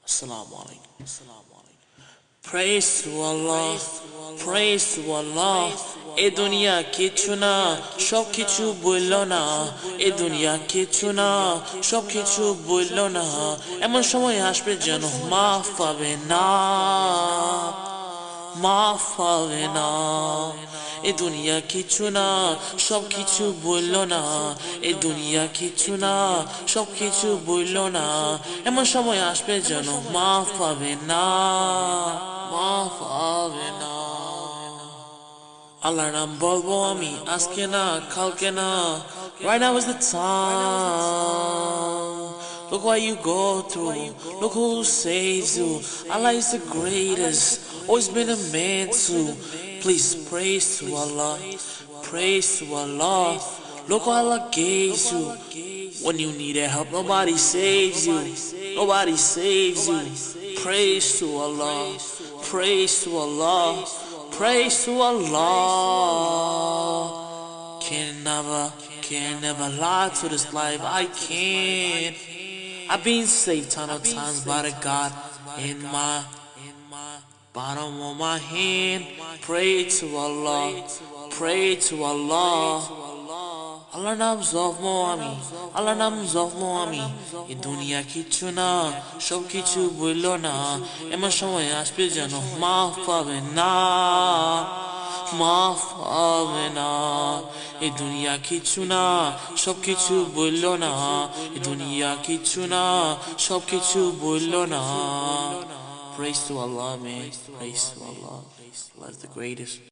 Assalamu alaikum. Praise to Allah, praise to Allah. এ দুনিয়া কিছু না, সব কিছু বললো না। এ দুনিয়া কিছু না, সব কিছু বললো না। এমন সময় আসবে যেন মাফ পাবে না, মাফ পাবে না। এ দুনিয়া কিছু না, সব কিছু বললো না। এ দুনিয়া কিছু না, সব কিছু বললো না। এমন সময় আসবে যেন মাফ পাবে না, মাফ পাবে না। আল্লাহর নাম বলবো আমি আজকে না কালকে না। Right now is the time. Look what you go through, look who saves you. Allah is the greatest, always been a man too. Please praise to Allah, praise to Allah. Look what Allah gave you. When you needed help, nobody saves you, nobody saves you. Praise to Allah, praise to Allah, praise to Allah. Can never lie to this life. I can't. I've been saved ton of times by the God in my bottom of my hand. Pray to Allah, pray to Allah. Allah নাম জপমো আমি, Allah নাম জপমো আমি। এই দুনিয়া কিছু না, সব কিছু বললো না। এমন সময় আসবে যেন মাফ পাবে না, মাফ পাবে না। এই দুনিয়া কিছু না, সব কিছু বললো না। এই দুনিয়া কিছু না, সব কিছু বললো না। Praise to Allah, man. Praise to Allah. Allah is the greatest.